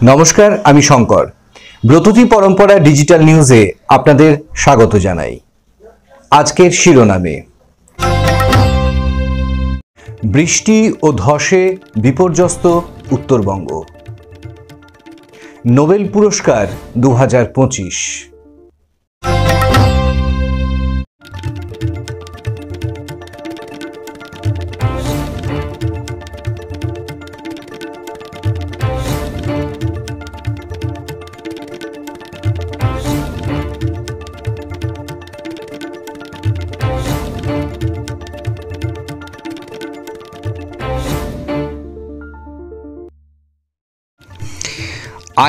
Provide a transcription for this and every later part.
নমস্কার, আমি শঙ্কর। ব্রততী পরম্পরা ডিজিটাল নিউজে আপনাদের স্বাগত জানাই। আজকের শিরোনামে বৃষ্টি ও ধসে বিপর্যস্ত উত্তরবঙ্গ, নোবেল পুরস্কার 2025।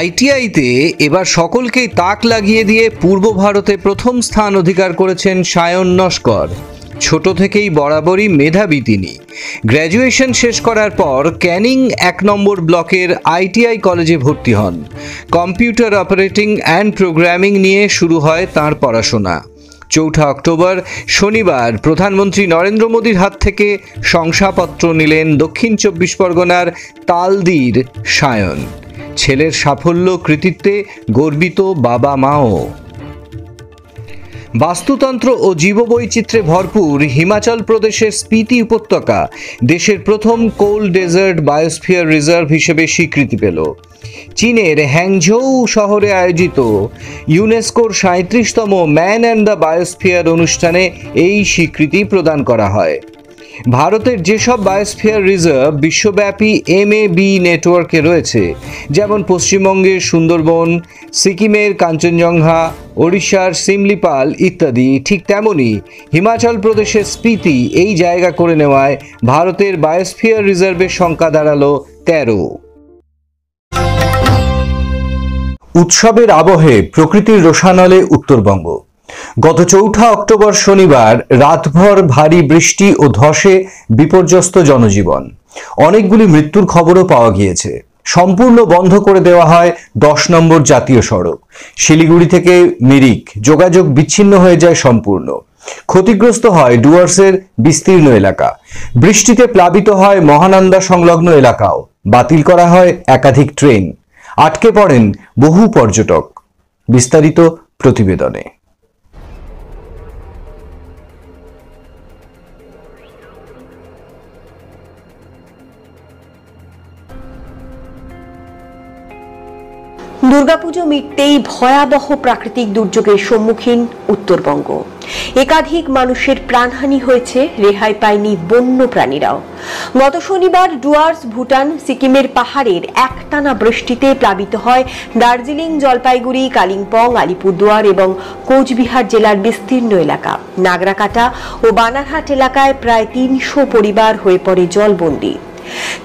আইটিআইতে এবার সকলকেই তাক লাগিয়ে দিয়ে পূর্ব ভারতে প্রথম স্থান অধিকার করেছেন সায়ন নস্কর। ছোট থেকেই বরাবরই মেধাবী তিনি। গ্র্যাজুয়েশন শেষ করার পর ক্যানিং 1 নম্বর ব্লকের আইটিআই কলেজে ভর্তি হন। কম্পিউটার অপারেটিং অ্যান্ড প্রোগ্রামিং নিয়ে শুরু হয় তাঁর পড়াশোনা। 4 অক্টোবর শনিবার প্রধানমন্ত্রী নরেন্দ্র মোদীর হাত থেকে শংসাপত্র নিলেন দক্ষিণ 24 পরগনার তালদির সায়ন। ছেলের সাফল্য কৃতিত্বে গর্বিত বাবা মাও। বাস্তুতন্ত্র ও জীববৈচিত্র্যে ভরপুর হিমাচল প্রদেশের স্পিতি উপত্যকা দেশের প্রথম কোল্ড ডেজার্ট বায়োস্ফিয়ার রিজার্ভ হিসেবে স্বীকৃতি পেল। চীনের হ্যাংঝৌ শহরে আয়োজিত ইউনেস্কোর 37তম ম্যান অ্যান্ড দ্য বায়োস্ফিয়ার অনুষ্ঠানে এই স্বীকৃতি প্রদান করা হয়। ভারতের যেসব বায়োস্ফিয়ার রিজার্ভ বিশ্বব্যাপী MAB নেটওয়ার্কে রয়েছে, যেমন পশ্চিমবঙ্গের সুন্দরবন, সিকিমের কাঞ্চনজঙ্ঘা, ওড়িশার সিমলিপাল ইত্যাদি, ঠিক তেমনই হিমাচল প্রদেশের স্পিতি এই জায়গা করে নেওয়ায় ভারতের বায়োস্ফিয়ার রিজার্ভের সংখ্যা দাঁড়ালো 13। উৎসবের আবহে প্রকৃতির রোষানলে উত্তরবঙ্গ। গত 4 অক্টোবর শনিবার রাতভর ভারী বৃষ্টি ও ধসে বিপর্যস্ত জনজীবন। অনেকগুলি মৃত্যুর খবরও পাওয়া গিয়েছে। সম্পূর্ণ বন্ধ করে দেওয়া হয় 10 নম্বর জাতীয় সড়ক। শিলিগুড়ি থেকে মিরিক যোগাযোগ বিচ্ছিন্ন হয়ে যায় সম্পূর্ণ। ক্ষতিগ্রস্ত হয় ডুয়ার্সের বিস্তীর্ণ এলাকা। বৃষ্টিতে প্লাবিত হয় মহানন্দা সংলগ্ন এলাকাও। বাতিল করা হয় একাধিক ট্রেন। আটকে পড়েন বহু পর্যটক। বিস্তারিত প্রতিবেদনে। দুর্গাপুজো মিটতেই ভয়াবহ প্রাকৃতিক দুর্যোগের সম্মুখীন উত্তরবঙ্গ। একাধিক মানুষের প্রাণহানি হয়েছে, রেহাই পায়নি বন্য প্রাণীরাও। গত শনিবার ডুয়ার্স, ভুটান, সিকিমের পাহাড়ের একটানা বৃষ্টিতে প্লাবিত হয় দার্জিলিং, জলপাইগুড়ি, কালিম্পং, আলিপুরদুয়ার এবং কোচবিহার জেলার বিস্তীর্ণ এলাকা। নাগরাকাটা ও বানারহাট এলাকায় প্রায় 300 পরিবার হয়ে পড়ে জলবন্দী।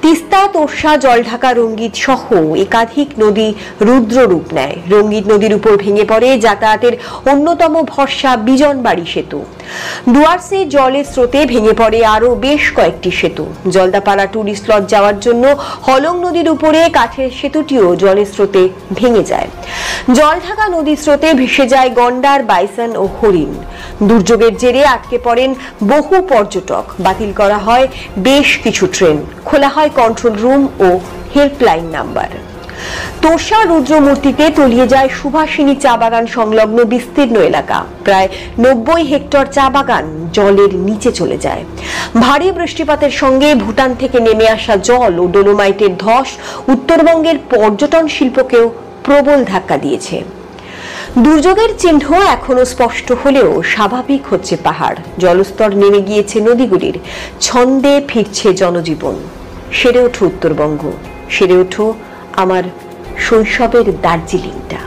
তিস্তা, তোর্ষা, জলঢাকা, রঙ্গিত সহ একাধিক নদী রুদ্র রূপ নেয়। রঙ্গিত নদীর উপর ভেঙে পড়ে যাতায়াতের অন্যতম ভরসা বিজনবাড়ি সেতু। ডুয়ার্সে জলের স্রোতে ভেঙে পড়ে আরো বেশ কয়েকটি সেতু। জলদাপাড়া টুরিস্ট লজ যাওয়ার জন্য হলং নদীর উপরে কাঠের সেতুটিও জলের স্রোতে ভেঙে যায়। জলঢাকা নদীর স্রোতে ভেসে যায় গন্ডার, বাইসন ও হরিণ। দুর্যোগের জেরে আটকে পড়েন বহু পর্যটক। বাতিল করা হয় বেশ কিছু ট্রেন। খোলা হয় কন্ট্রোল রুম ও হেল্পলাইন নাম্বার। তোষা রুদ্রমূর্তিতে তলিয়ে যায় সুভাষিনী চা বাগান সংলগ্ন বিস্তীর্ণ এলাকা। প্রায় 90 হেক্টর চা বাগান জলের নিচে চলে যায়। ভারী বৃষ্টিপাতের সঙ্গে ভুটান থেকে নেমে আসা জল ও ডোলোমাইটের ধস উত্তরবঙ্গের পর্যটন শিল্পকেও প্রবল ধাক্কা দিয়েছে। দুর্যোগের চিহ্ন এখনো স্পষ্ট হলেও স্বাভাবিক হচ্ছে পাহাড়। জলস্তর নেমে গিয়েছে নদীগুলির। ছন্দে ফিরছে জনজীবন। সেরে ওঠো উত্তরবঙ্গ, সেরে ওঠো আমার শৈশবের দার্জিলিংটা।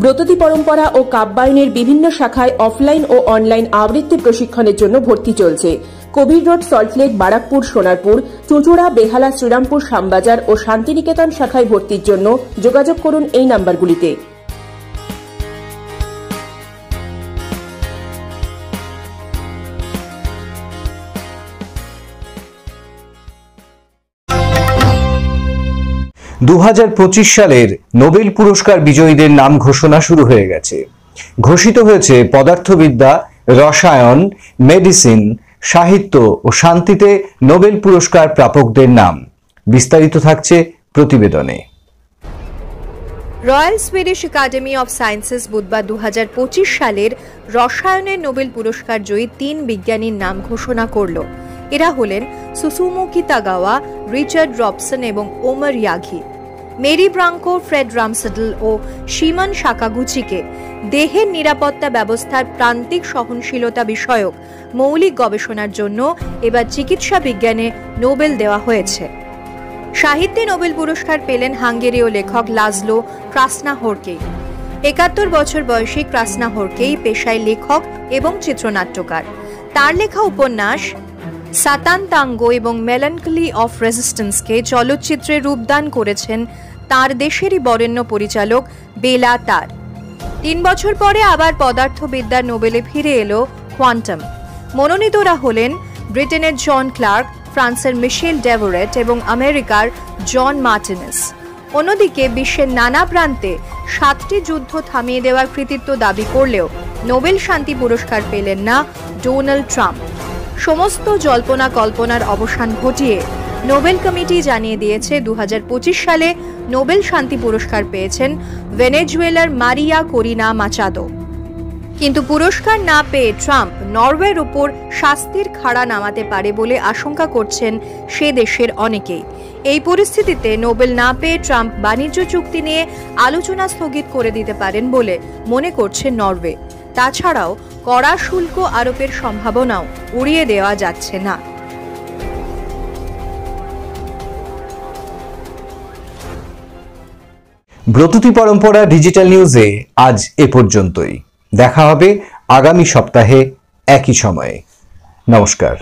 ব্রততী পরম্পরা ও কাব্যায়নের বিভিন্ন শাখায় অফলাইন ও অনলাইন আবৃত্তি প্রশিক্ষণের জন্য ভর্তি চলছে। কবির রোড, সল্টলেক, বারাকপুর, সোনারপুর, চুঁচুড়া, বেহালা, শ্রীরামপুর, শ্যামবাজার ও শান্তিনিকেতন শাখায় ভর্তির জন্য যোগাযোগ করুন এই নাম্বারগুলিতে। 2025 সালের নোবেল পুরস্কার বিজয়ীদের নাম ঘোষণা শুরু হয়ে গেছে। ঘোষিত হয়েছে পদার্থবিদ্যা, রসায়ন, মেডিসিন, সাহিত্য ও শান্তিতে নোবেল পুরস্কার প্রাপকদের নাম। বিস্তারিত থাকছে প্রতিবেদনে। Royal Swedish academy of sciences বুধবার 2025 সালের রসায়নের নোবেল পুরস্কার জয়ী 3 বিজ্ঞানীর নাম ঘোষণা করল। এরা হলেন সুসুমু কিতাগাওয়া, রিচার্ড রবসন এবং Omar Yaghi. Mary Brunkow, Fred Ramsdell ও শিমন সাকাগুচিকে দেহের নিরাপত্তা ব্যবস্থার প্রান্তিক সহনশীলতা বিষয়ক মৌলিক গবেষণার জন্য এবার চিকিৎসা বিজ্ঞানে নোবেল দেওয়া হয়েছে। সাহিত্যে নোবেল পুরস্কার পেলেন হাঙ্গেরীয় লেখক লাজলো ক্রাসনাহোরকেই। 71 বছর বয়সী ক্রাসনাহোরকেই পেশায় লেখক এবং চিত্রনাট্যকার। তার লেখা উপন্যাস সাতান তাঙ্গো এবং মেলানকলি অফ রেজিস্ট্যান্সকে চলচ্চিত্রে রূপদান করেছেন তার দেশেরই বরেণ্য পরিচালক বেলা তার। 3 বছর পরে আবার পদার্থবিদ্যার নোবেলে ফিরে এলো কোয়ান্টাম। মনোনীতরা হলেন ব্রিটেনের জন ক্লার্ক, ফ্রান্সের মিশেল ডেভোরেট এবং আমেরিকার জন মার্টিনেস। অন্যদিকে বিশ্বের নানা প্রান্তে 7টি যুদ্ধ থামিয়ে দেওয়ার কৃতিত্ব দাবি করলেও নোবেল শান্তি পুরস্কার পেলেন না ডোনাল্ড ট্রাম্প। সমস্ত জল্পনা কল্পনার অবসান ঘটিয়ে নোবেল কমিটি জানিয়ে দিয়েছে 2025 সালে নোবেল শান্তি পুরস্কার পেয়েছেন ভেনেজুয়েলার মারিয়া করিনা মাচাদো। কিন্তু পুরস্কার না পেয়ে ট্রাম্প নরওয়ের উপর শাস্তির খাড়া নামাতে পারে বলে আশঙ্কা করছেন সে দেশের অনেকেই। এই পরিস্থিতিতে নোবেল না পেয়ে ট্রাম্প বাণিজ্য চুক্তি নিয়ে আলোচনা স্থগিত করে দিতে পারেন বলে মনে করছে নরওয়ে। তাছাড়াও কড়া শুল্ক আরোপের সম্ভাবনাও উড়িয়ে দেওয়া যাচ্ছে না। ব্রততী পরম্পরা ডিজিটাল নিউজে আজ এ পর্যন্তই। দেখা হবে আগামী সপ্তাহে একই সময়ে। নমস্কার।